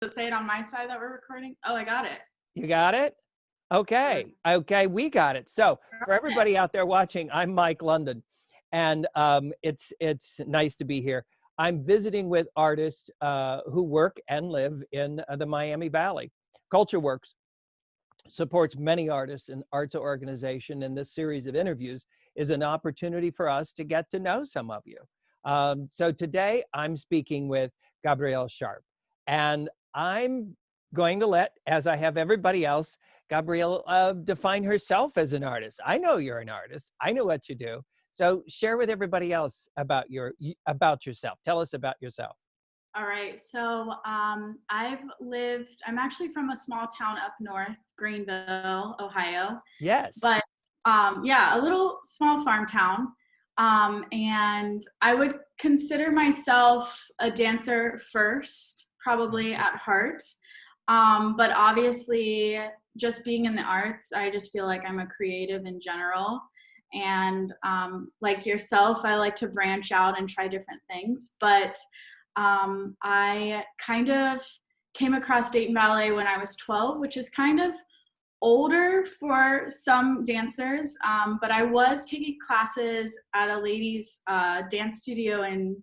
Does it say it on my side that we're recording? Oh, I got it. You got it? Okay. Okay, we got it. So for everybody out there watching, I'm Mike London, and it's nice to be here. I'm visiting with artists who work and live in the Miami Valley. CultureWorks supports many artists and arts organization, and this series of interviews is an opportunity for us to get to know some of you. So today I'm speaking with Gabrielle Sharp, and I'm going to let, as I have everybody else, Gabrielle define herself as an artist. I know you're an artist. I know what you do. So share with everybody else about yourself. Tell us about yourself. All right. So I'm actually from a small town up north, Greenville, Ohio. Yes. But yeah, a little small farm town. And I would consider myself a dancer first, probably at heart. But obviously, just being in the arts, I just feel like I'm a creative in general. And like yourself, I like to branch out and try different things. But I kind of came across Dayton Ballet when I was 12, which is kind of older for some dancers, but I was taking classes at a ladies' dance studio in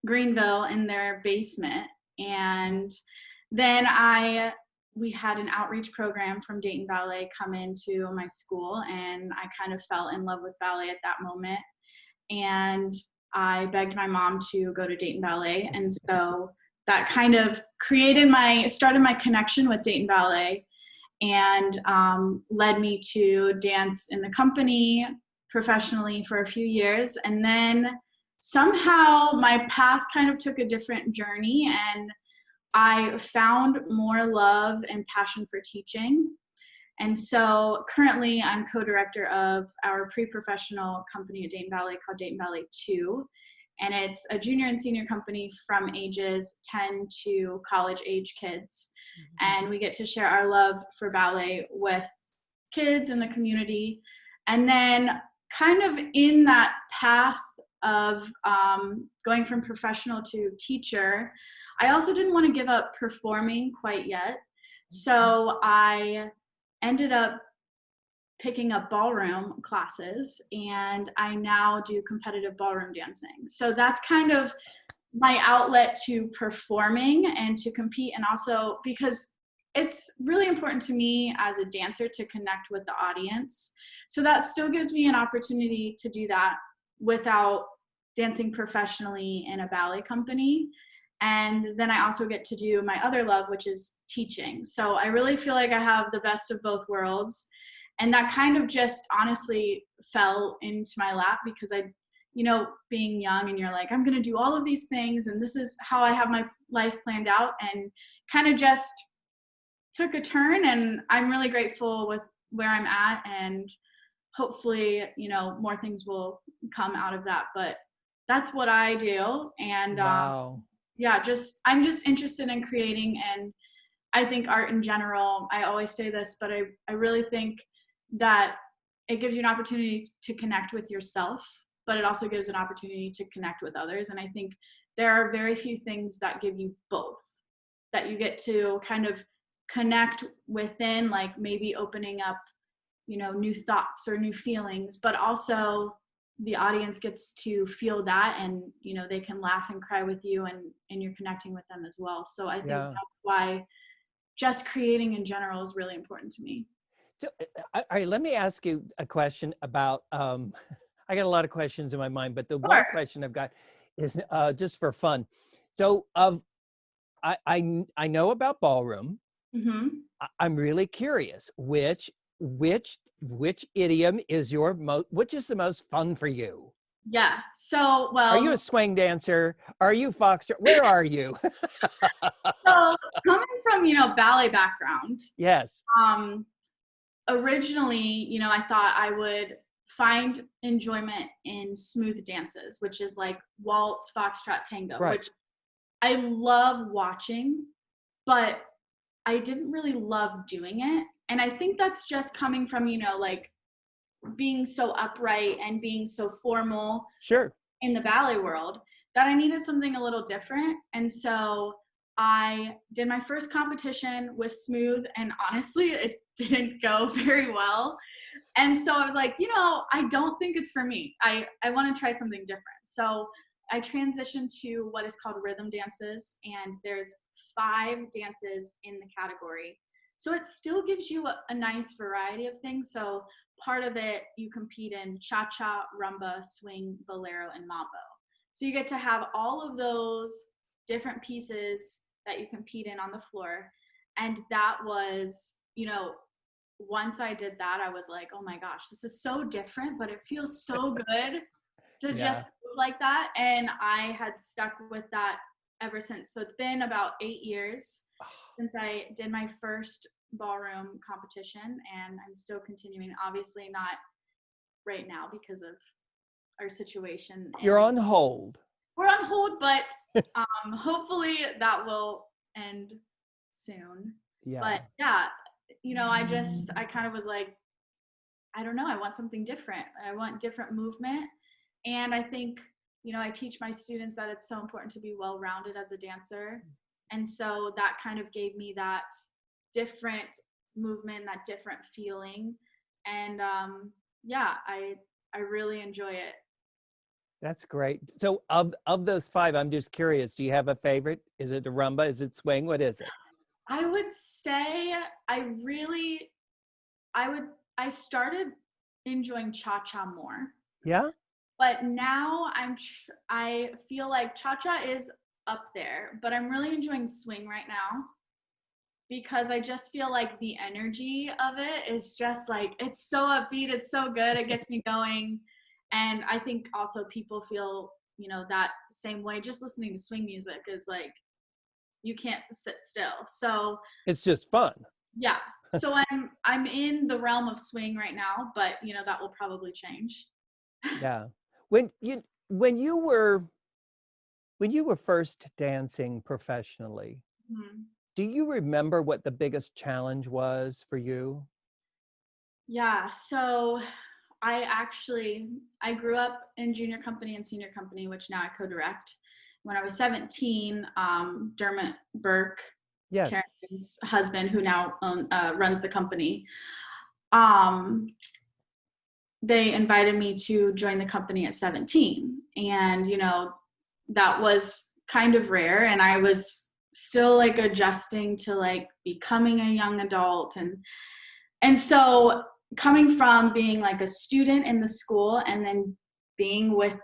Greenville in their basement. And then we had an outreach program from Dayton Ballet come into my school, and I kind of fell in love with ballet at that moment. And I begged my mom to go to Dayton Ballet, and so that kind of started my connection with Dayton Ballet, and led me to dance in the company professionally for a few years. And then somehow my path kind of took a different journey, and I found more love and passion for teaching. And so currently I'm co-director of our pre-professional company at Dayton Ballet called Dayton Ballet II. And it's a junior and senior company from ages 10 to college age kids. And we get to share our love for ballet with kids in the community. And then kind of in that path of going from professional to teacher, I also didn't want to give up performing quite yet. So I ended up picking up ballroom classes, and I now do competitive ballroom dancing. So that's kind of my outlet to performing and to compete, and also because it's really important to me as a dancer to connect with the audience. So that still gives me an opportunity to do that without dancing professionally in a ballet company. And then I also get to do my other love, which is teaching. So I really feel like I have the best of both worlds. And that kind of just honestly fell into my lap because being young and you're like, I'm going to do all of these things, and this is how I have my life planned out, and kind of just took a turn. And I'm really grateful with where I'm at, and hopefully, more things will come out of that. But that's what I do. And wow. Yeah, I'm just interested in creating, and I think art in general, I always say this, but I really think that it gives you an opportunity to connect with yourself, but it also gives an opportunity to connect with others. And I think there are very few things that give you both, that you get to kind of connect within, like maybe opening up, new thoughts or new feelings, but also the audience gets to feel that, and they can laugh and cry with you, and you're connecting with them as well. So I think that's why just creating in general is really important to me. So, all right, let me ask you a question about, I got a lot of questions in my mind, but the one question I've got is just for fun. So I know about ballroom. Mm-hmm. I'm really curious, which idiom is which is the most fun for you? Yeah. So, well, are you a swing dancer? Are you foxtrot? Where are you? So coming from, ballet background. Yes. Originally, I thought I would find enjoyment in smooth dances, which is like waltz, foxtrot, tango, which I love watching, but I didn't really love doing it. And I think that's just coming from, like being so upright and being so formal in the ballet world, that I needed something a little different. And so I did my first competition with Smooth, and honestly, it didn't go very well. And so I was like, I don't think it's for me. I want to try something different. So I transitioned to what is called rhythm dances, and there's 5 dances in the category. So it still gives you a nice variety of things. So part of it, you compete in cha-cha, rumba, swing, bolero, and mambo. So you get to have all of those different pieces that you compete in on the floor. And that was, once I did that, I was like, oh my gosh, this is so different, but it feels so good to just move like that. And I had stuck with that ever since. So it's been about 8 years since I did my first ballroom competition, and I'm still continuing. Obviously not right now because of our situation. You're on hold. We're on hold, but hopefully that will end soon. Yeah. But yeah, I kind of was like, I don't know, I want something different. I want different movement. And I think, I teach my students that it's so important to be well-rounded as a dancer. And so that kind of gave me that different movement, that different feeling. And I really enjoy it. That's great. So of those 5, I'm just curious, do you have a favorite? Is it the rumba? Is it swing? What is it? I would say I started enjoying cha-cha more. Yeah? But now I feel like cha-cha is up there, but I'm really enjoying swing right now because I just feel like the energy of it is just like, it's so upbeat, it's so good, it gets me going. And I think also people feel, that same way. Just listening to swing music is like, you can't sit still. So it's just fun. Yeah. So I'm in the realm of swing right now, but that will probably change. Yeah. When you were first dancing professionally, do you remember what the biggest challenge was for you? Yeah. So I grew up in junior company and senior company, which now I co-direct. When I was 17, Dermot Burke, Yes. Karen's husband, who now runs the company, they invited me to join the company at 17. And, that was kind of rare. And I was still like adjusting to like becoming a young adult. And so coming from being like a student in the school and then being with,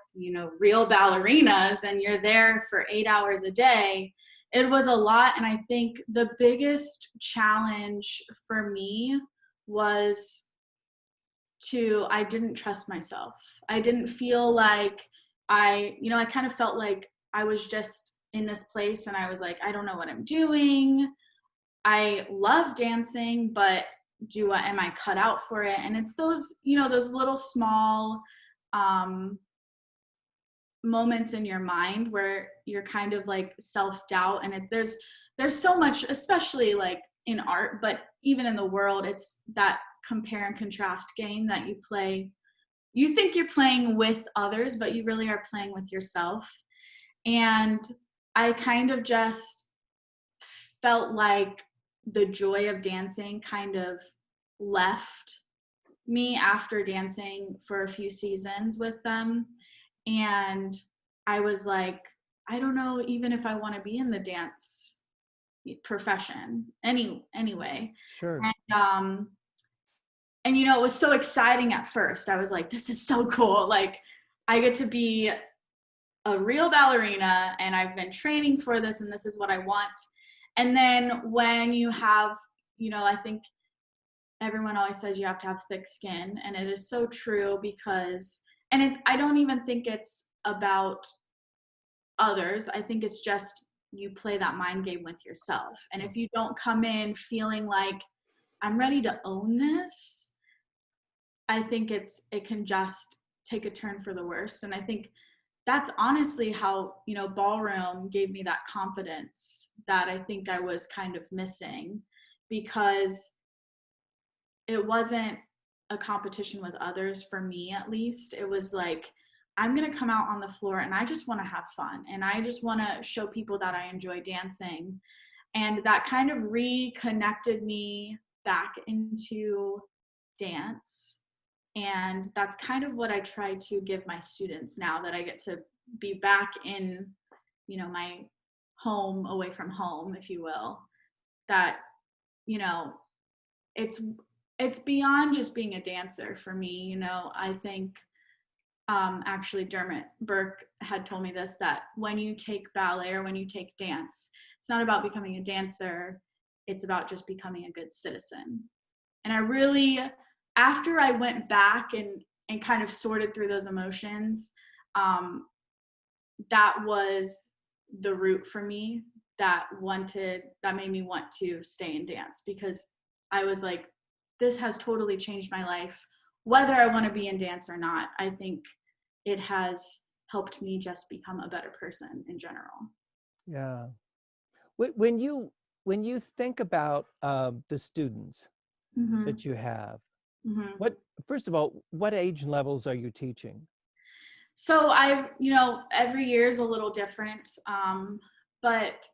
real ballerinas, and you're there for 8 hours a day, it was a lot. And I think the biggest challenge for me was I didn't trust myself. I didn't feel like I kind of felt like I was just in this place and I was like, I don't know what I'm doing. I love dancing, but am I cut out for it? And it's those, those little small moments in your mind where you're kind of like self-doubt. And there's so much, especially like in art, but even in the world, it's that compare and contrast game that you play. You think you're playing with others, but you really are playing with yourself. And I kind of just felt like the joy of dancing kind of left me after dancing for a few seasons with them. And I was like, I don't know even if I want to be in the dance profession anyway. Sure. And it was so exciting at first. I was like, this is so cool. Like, I get to be a real ballerina and I've been training for this and this is what I want. And then when you have, I think everyone always says you have to have thick skin, and it is so true because, I don't even think it's about others. I think it's just you play that mind game with yourself. And if you don't come in feeling like I'm ready to own this, I think it can just take a turn for the worse. And I think that's honestly how, ballroom gave me that confidence that I think I was kind of missing, because it wasn't a competition with others, for me at least. It was like I'm going to come out on the floor and I just want to have fun. And I just want to show people that I enjoy dancing. And that kind of reconnected me back into dance. And that's kind of what I try to give my students now that I get to be back in, my home, away from home, if you will, that, it's beyond just being a dancer for me. I think actually Dermot Burke had told me this, that when you take ballet or when you take dance, it's not about becoming a dancer, it's about just becoming a good citizen. And I really, after I went back and kind of sorted through those emotions, that was the root for me that made me want to stay in dance, because I was like, this has totally changed my life. Whether I want to be in dance or not, I think it has helped me just become a better person in general. Yeah. When you think about the students Mm-hmm. that you have, Mm-hmm. first of all, what age levels are you teaching? So every year is a little different, but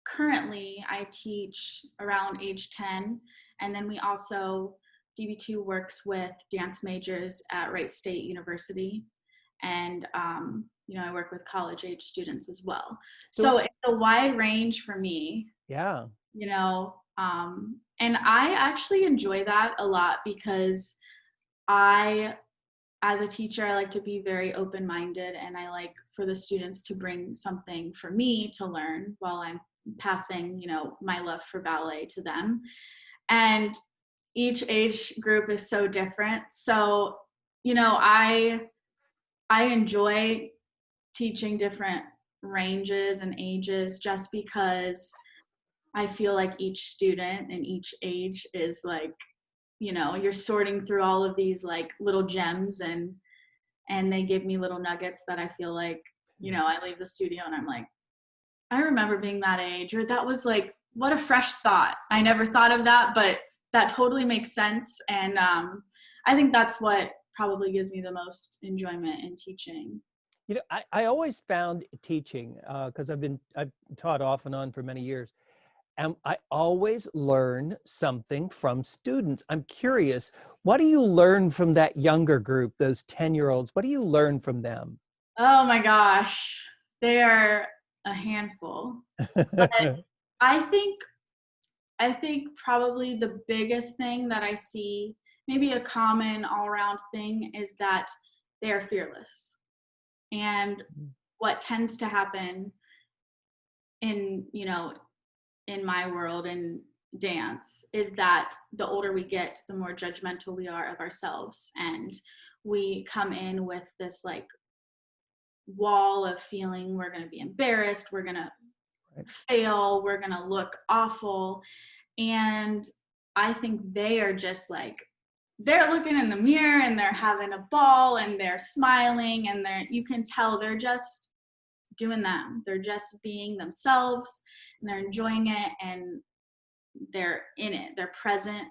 currently I teach around age 10, and then we also, DB2 works with dance majors at Wright State University, and I work with college age students as well. So So it's a wide range for me, yeah. And I actually enjoy that a lot, because as a teacher, I like to be very open-minded, and I like for the students to bring something for me to learn while I'm passing, my love for ballet to them. And each age group is so different. So, I enjoy teaching different ranges and ages, just because I feel like each student and each age is like, you're sorting through all of these like little gems, and they give me little nuggets that I feel like, I leave the studio and I'm like, I remember being that age, or that was like, what a fresh thought. I never thought of that, but that totally makes sense. And I think that's what probably gives me the most enjoyment in teaching. I always found teaching, because I've taught off and on for many years, and I always learn something from students. I'm curious, what do you learn from that younger group, those 10-year-olds? What do you learn from them? Oh my gosh, they are a handful. But I think probably the biggest thing that I see, maybe a common all-around thing, is that they are fearless. And what tends to happen in, in my world in dance is that the older we get, the more judgmental we are of ourselves. And we come in with this like wall of feeling we're going to be embarrassed, we're going to fail, we're going to look awful. And I think they are just like, they're looking in the mirror and they're having a ball and they're smiling, and you can tell they're just doing them. They're just being themselves, and they're enjoying it, and they're in it, they're present.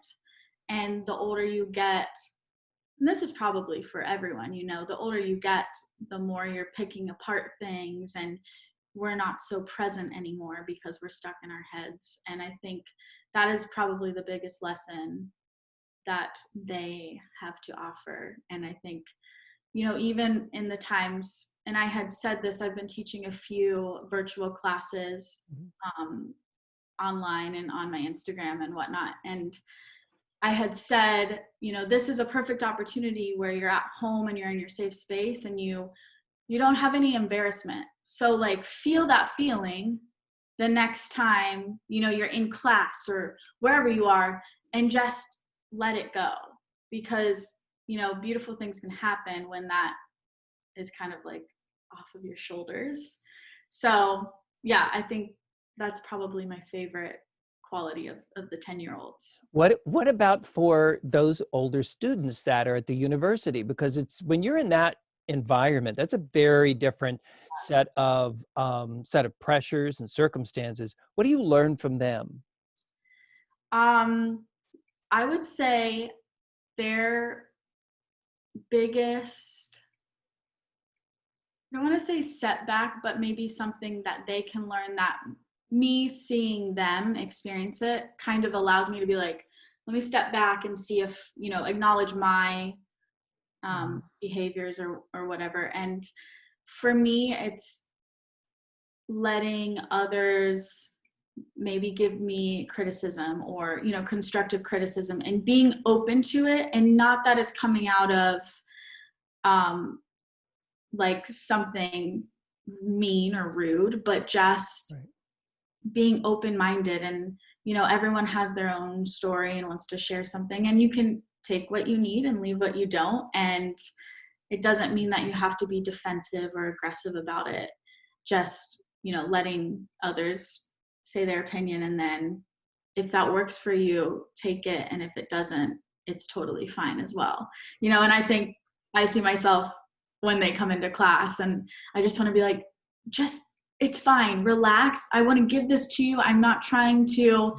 And the older you get, and this is probably for everyone, the older you get, the more you're picking apart things, and we're not so present anymore because we're stuck in our heads. And I think that is probably the biggest lesson that they have to offer. And I think, even in the times, and I had said this, I've been teaching a few virtual classes online and on my Instagram and whatnot. And I had said, this is a perfect opportunity where you're at home and you're in your safe space, and you don't have any embarrassment. So like, feel that feeling the next time, you're in class or wherever you are, and just let it go, because, beautiful things can happen when that is kind of like off of your shoulders. So yeah, I think that's probably my favorite quality of the 10-year-olds. What about for those older students that are at the university? Because it's when you're in that environment, that's a very different set of pressures and circumstances. What do you learn from them? I would say their biggest I don't want to say setback, but maybe something that they can learn that me seeing them experience it kind of allows me to be like, let me step back and see if, acknowledge my behaviors or whatever. And for me, it's letting others maybe give me criticism or, constructive criticism, and being open to it, and not that it's coming out of like something mean or rude, but just Right. being open-minded. And everyone has their own story and wants to share something, and you can take what you need and leave what you don't, and it doesn't mean that you have to be defensive or aggressive about it. Just letting others say their opinion, and then if that works for you, take it, and if it doesn't, it's totally fine as well. And I think I see myself when they come into class, and I just want to be like, just, it's fine, relax, I want to give this to you, I'm not trying to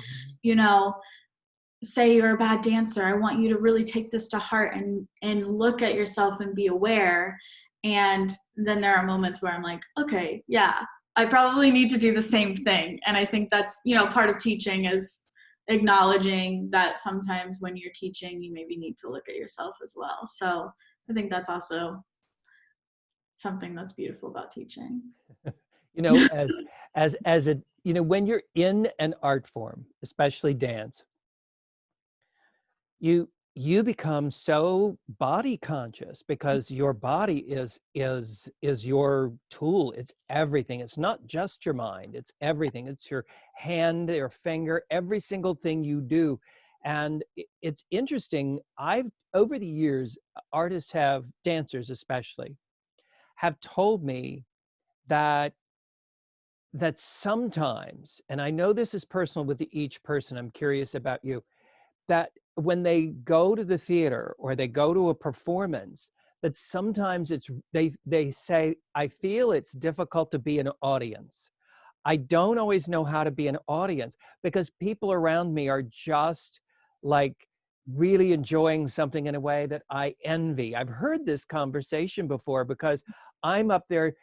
say you're a bad dancer. I want you to really take this to heart and look at yourself and be aware. And then there are moments where I'm like, okay, yeah, I probably need to do the same thing. And I think that's, part of teaching is acknowledging that sometimes when you're teaching, you maybe need to look at yourself as well. So I think that's also something that's beautiful about teaching. As a, when you're in an art form, especially dance, you become so body conscious, because your body is your tool. It's everything. It's not just your mind, it's everything. It's your hand, your finger, every single thing you do. And it's interesting, over the years, dancers especially, have told me that sometimes, and I know this is personal with each person, I'm curious about you, that when they go to the theater or they go to a performance, that sometimes they say, I feel it's difficult to be an audience. I don't always know how to be an audience, because people around me are just like really enjoying something in a way that I envy. I've heard this conversation before, because I'm up there,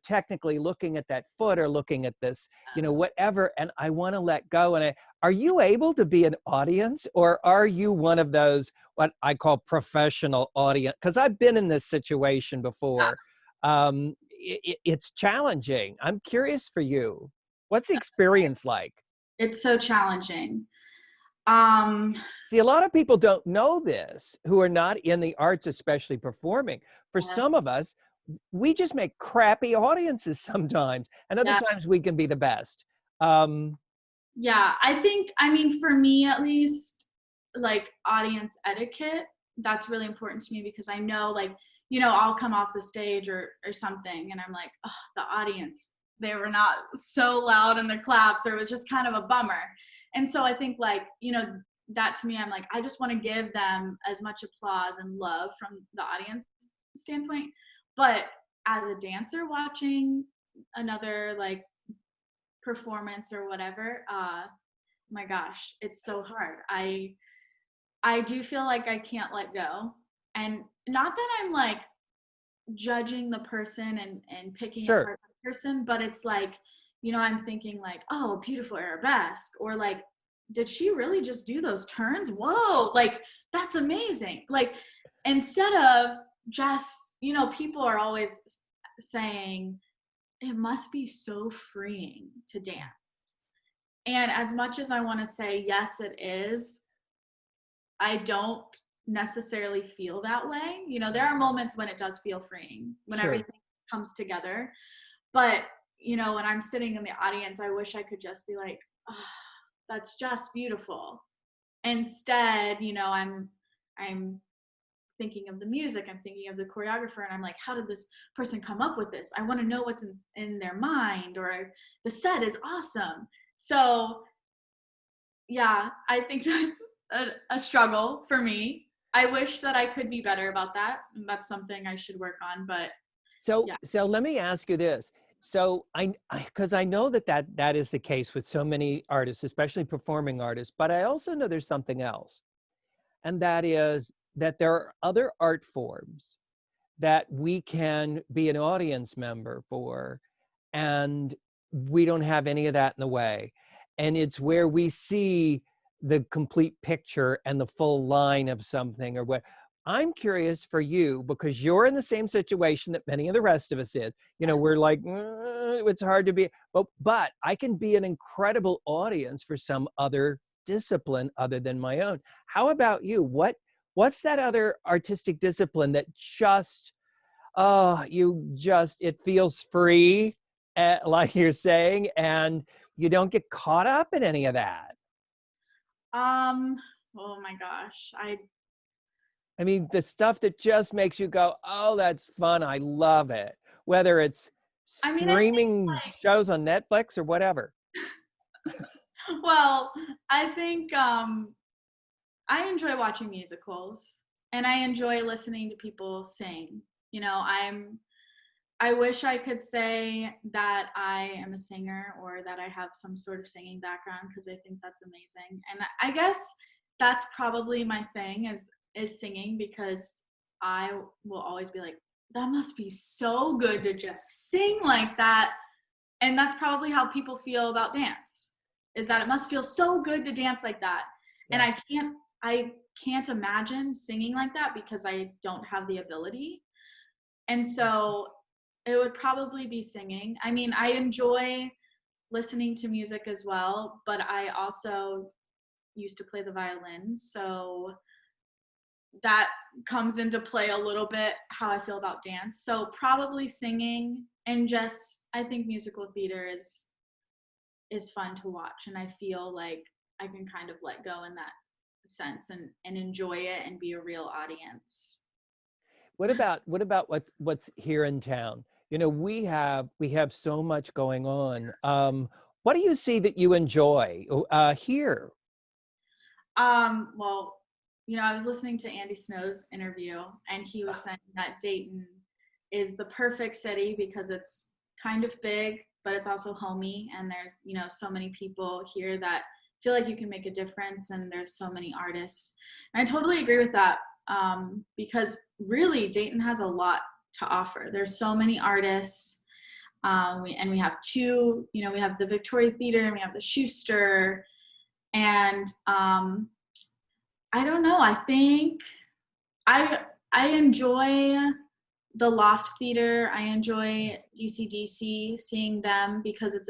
technically looking at that foot or looking at this, whatever, and I want to let go. And are you able to be an audience, or are you one of those, what I call professional audience? Because I've been in this situation before. It's challenging. I'm curious for you. What's the experience like? It's so challenging. See, a lot of people don't know this, who are not in the arts, especially performing. For some of us, we just make crappy audiences sometimes, and other times we can be the best. Yeah, I mean, for me at least, like audience etiquette, that's really important to me, because I know, like, I'll come off the stage or something, and I'm like, oh, the audience, they were not so loud in the claps, or it was just kind of a bummer. And so I think, like, that to me, I'm like, I just want to give them as much applause and love from the audience standpoint. But as a dancer watching another like performance or whatever, my gosh, it's so hard. I do feel like I can't let go. And not that I'm like judging the person and picking apart the person, but it's like, I'm thinking like, oh, beautiful arabesque, or like, did she really just do those turns? Whoa, like that's amazing. Like, instead of just, people are always saying it must be so freeing to dance. And as much as I want to say, yes, it is, I don't necessarily feel that way. There are moments when it does feel freeing, when everything comes together. But, when I'm sitting in the audience, I wish I could just be like, oh, that's just beautiful. Instead, I'm thinking of the music, I'm thinking of the choreographer, and I'm like, how did this person come up with this? I want to know what's in their mind, or the set is awesome. So yeah, I think that's a struggle for me. I wish that I could be better about that, and that's something I should work on. But so let me ask you this. So because I know that is the case with so many artists, especially performing artists, but I also know there's something else. And that is that there are other art forms that we can be an audience member for, and we don't have any of that in the way. And it's where we see the complete picture and the full line of something or what. I'm curious for you, because you're in the same situation that many of the rest of us is. You know, we're like, it's hard to be, but I can be an incredible audience for some other discipline other than my own. How about you? What's that other artistic discipline that just, oh, it feels free, like you're saying, and you don't get caught up in any of that? Oh my gosh. I mean, the stuff that just makes you go, oh, that's fun. I love it. Whether it's I mean, I think streaming shows on Netflix or whatever. well, I think I enjoy watching musicals and I enjoy listening to people sing. You know, I wish I could say that I am a singer or that I have some sort of singing background, because I think that's amazing. And I guess that's probably my thing is singing, because I will always be like, that must be so good to just sing like that. And that's probably how people feel about dance, is that it must feel so good to dance like that. Yeah. And I can't imagine singing like that because I don't have the ability. And so it would probably be singing. I mean, I enjoy listening to music as well, but I also used to play the violin. So that comes into play a little bit how I feel about dance. So probably singing, and just, I think musical theater is fun to watch. And I feel like I can kind of let go in that sense and enjoy it and be a real audience. What about what's here in town? You know, we have so much going on. What do you see that you enjoy here? Well, you know, I was listening to Andy Snow's interview, and he was saying that Dayton is the perfect city because it's kind of big, but it's also homey, and there's, you know, so many people here that feel like you can make a difference, and there's so many artists. And I totally agree with that, because really Dayton has a lot to offer. There's so many artists. We have two, you know, we have the Victoria Theater and we have the Schuster, and I don't know. I think I enjoy the Loft Theater. I enjoy DCDC, seeing them, because it's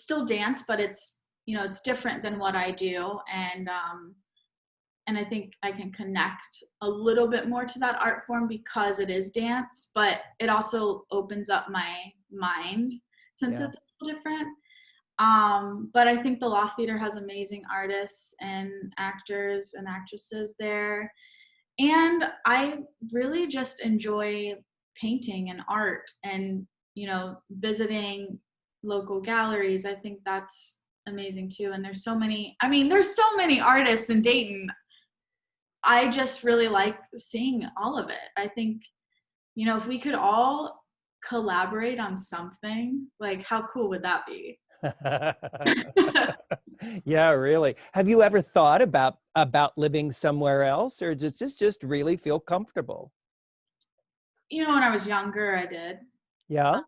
still dance, but it's, you know, it's different than what I do. And I think I can connect a little bit more to that art form because it is dance, but it also opens up my mind since it's a little different. But I think the Loft Theater has amazing artists and actors and actresses there. And I really just enjoy painting and art and, you know, visiting local galleries. I think that's amazing too. And there's so many artists in Dayton. I just really like seeing all of it. I think, you know, if we could all collaborate on something, like, how cool would that be? Yeah, really. Have you ever thought about living somewhere else, or does this just really feel comfortable? You know, when I was younger, I did. Yeah.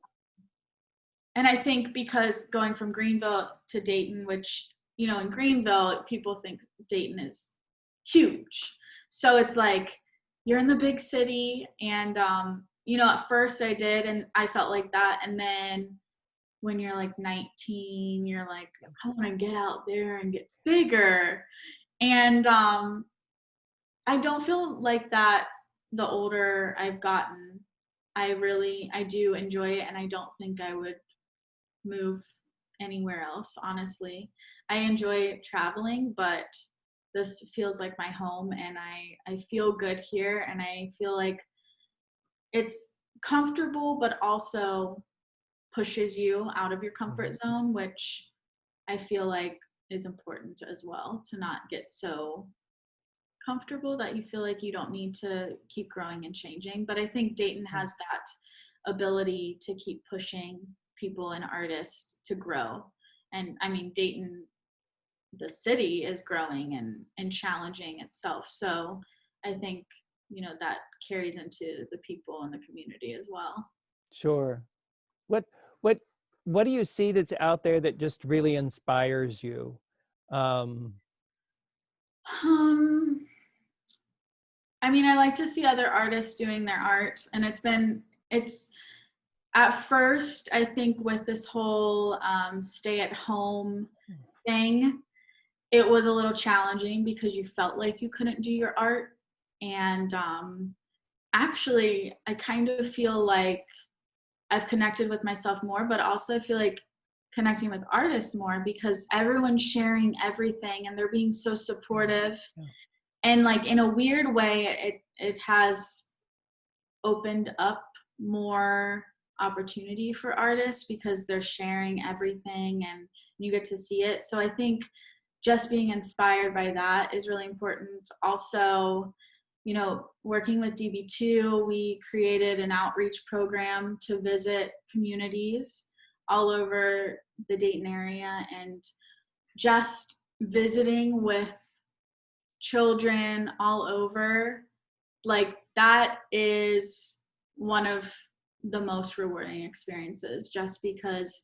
And I think because going from Greenville to Dayton, which, you know, in Greenville, people think Dayton is huge. So it's like you're in the big city, and, you know, at first I did, and I felt like that. And then when you're like 19, you're like, I want to get out there and get bigger. And I don't feel like that the older I've gotten. I do enjoy it, and I don't think I would move anywhere else, honestly. I enjoy traveling, but this feels like my home, and I feel good here, and I feel like it's comfortable, but also pushes you out of your comfort zone, which I feel like is important as well, to not get so comfortable that you feel like you don't need to keep growing and changing. But I think Dayton has that ability to keep pushing people and artists to grow. And I mean, Dayton, the city, is growing and challenging itself. So I think that carries into the people in the community as well. Sure. What what what do you see that's out there that just really inspires you? Um, Um, I mean, I like to see other artists doing their art, and it's at first, I think with this whole stay at home thing, it was a little challenging because you felt like you couldn't do your art. And actually, I kind of feel like I've connected with myself more, but also I feel like connecting with artists more because everyone's sharing everything and they're being so supportive. Yeah. And like in a weird way, it has opened up more opportunity for artists because they're sharing everything and you get to see it. So I think just being inspired by that is really important. Also, working with DB2, we created an outreach program to visit communities all over the Dayton area, and just visiting with children all over, like that is one of the most rewarding experiences, just because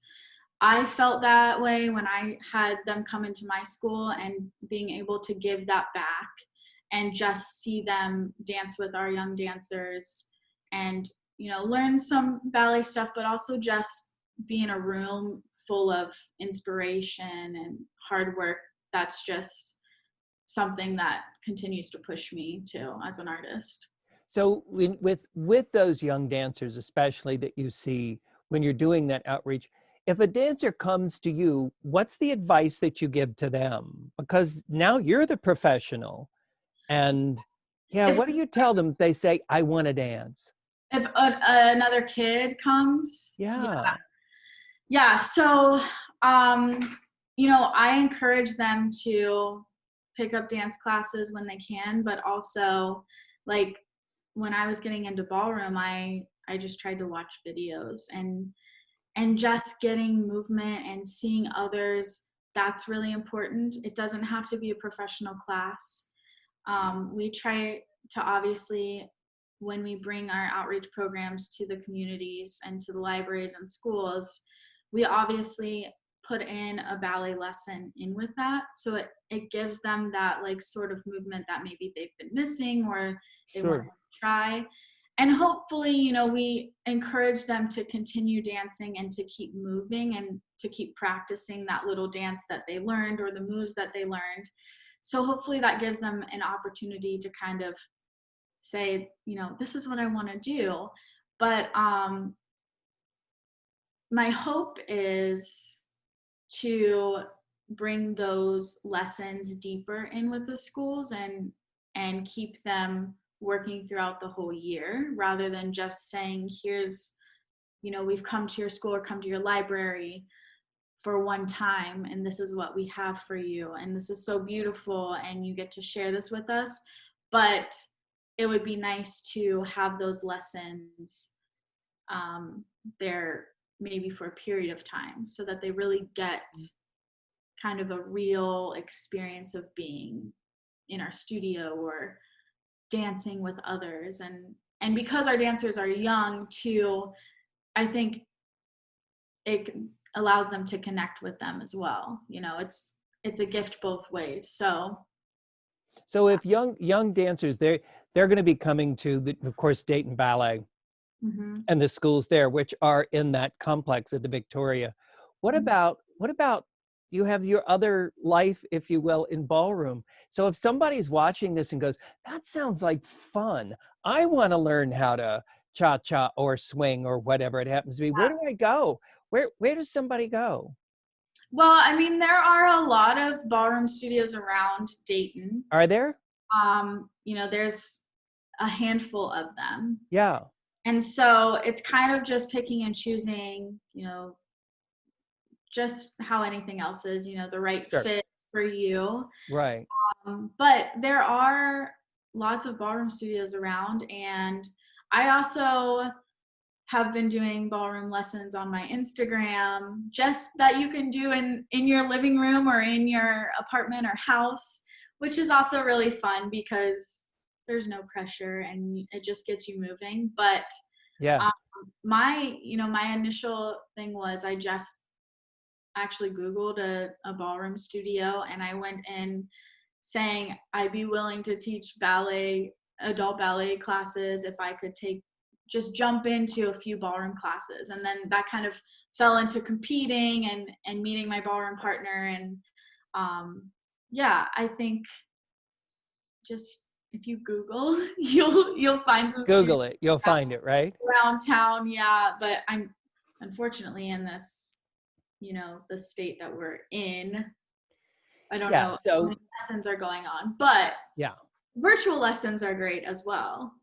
I felt that way when I had them come into my school, and being able to give that back and just see them dance with our young dancers and, learn some ballet stuff, but also just be in a room full of inspiration and hard work. That's just something that continues to push me too as an artist. so with those young dancers, especially that you see when you're doing that outreach, if a dancer comes to you, what's the advice that you give to them? Because now you're the professional. And yeah, If what do you tell them if they say, I want to dance? another kid comes, Yeah, yeah. So, I encourage them to pick up dance classes when they can, but also, like, when I was getting into ballroom, I just tried to watch videos and just getting movement and seeing others. That's really important. It doesn't have to be a professional class. We try to obviously, when we bring our outreach programs to the communities and to the libraries and schools, we obviously put in a ballet lesson in with that. So it gives them that like sort of movement that maybe they've been missing or they want sure. to try. And hopefully, we encourage them to continue dancing and to keep moving and to keep practicing that little dance that they learned or the moves that they learned. So hopefully that gives them an opportunity to kind of say, this is what I want to do. But my hope is to bring those lessons deeper in with the schools and keep them working throughout the whole year, rather than just saying, here's, we've come to your school or come to your library for one time, and this is what we have for you, and this is so beautiful, and you get to share this with us. But it would be nice to have those lessons there maybe for a period of time, so that they really get kind of a real experience of being in our studio or dancing with others. And because our dancers are young too, I think it allows them to connect with them as well. It's a gift both ways. So if young dancers, they're going to be coming to of course, Dayton Ballet mm-hmm. and the schools there, which are in that complex at the Victoria. What about you have your other life, if you will, in ballroom? So if somebody's watching this and goes, that sounds like fun, I want to learn how to cha-cha or swing or whatever it happens to be, where do I go? Where does somebody go? Well, I mean, there are a lot of ballroom studios around Dayton. Are there? There's a handful of them. Yeah. And so it's kind of just picking and choosing, just how anything else is, the right Sure. fit for you. Right. But there are lots of ballroom studios around, and I also have been doing ballroom lessons on my Instagram, just that you can do in your living room or in your apartment or house, which is also really fun because there's no pressure and it just gets you moving. But Yeah. my initial thing was I just actually Googled a ballroom studio, and I went in saying I'd be willing to teach adult ballet classes if I could just jump into a few ballroom classes. And then that kind of fell into competing and meeting my ballroom partner. And yeah, I think just if you Google, you'll find some studios Google it. You'll find it, right? around town. Yeah, but I'm unfortunately in this, the state that we're in. I don't Yeah. know how So, many lessons are going on, but yeah. virtual lessons are great as well.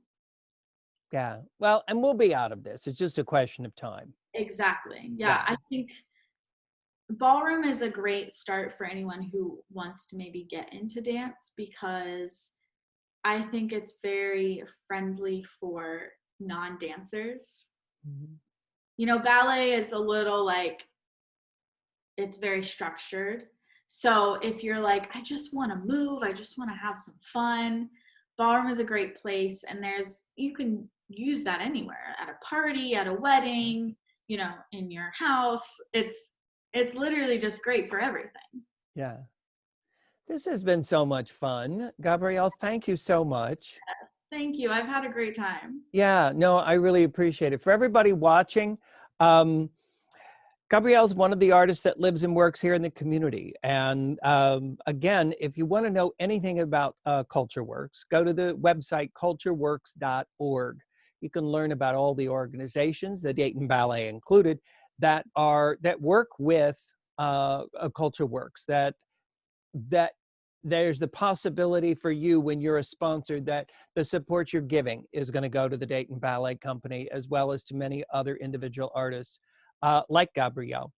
Yeah. Well, and we'll be out of this. It's just a question of time. Exactly. Yeah, Yeah. I think ballroom is a great start for anyone who wants to maybe get into dance, because I think it's very friendly for non-dancers. Mhm. Ballet is a little like, it's very structured. So if you're like, I just want to move, I just want to have some fun, ballroom is a great place. And you can use that anywhere, at a party, at a wedding, in your house. It's literally just great for everything. Yeah. This has been so much fun. Gabrielle, thank you so much. Yes, thank you. I've had a great time. Yeah, no, I really appreciate it. For everybody watching, Gabrielle's one of the artists that lives and works here in the community. And again, if you want to know anything about Culture Works, go to the website cultureworks.org. You can learn about all the organizations, the Dayton Ballet included, that work with Culture Works, that there's the possibility for you, when you're a sponsor, that the support you're giving is going to go to the Dayton Ballet Company, as well as to many other individual artists like Gabrielle.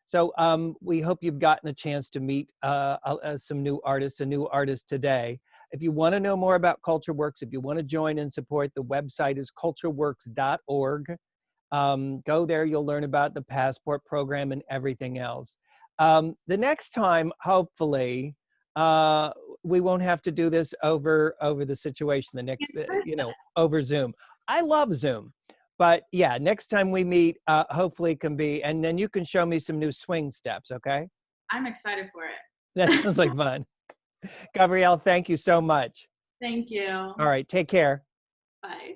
So we hope you've gotten a chance to meet some new artists, a new artist today. If you want to know more about Culture Works, if you want to join and support, the website is cultureworks.org. Go there, you'll learn about the passport program and everything else. The next time, hopefully, we won't have to do this over the situation, over Zoom. I love Zoom. But yeah, next time we meet, hopefully it can be, and then you can show me some new swing steps, okay? I'm excited for it. That sounds like fun. Gabrielle, thank you so much. Thank you. All right, take care. Bye.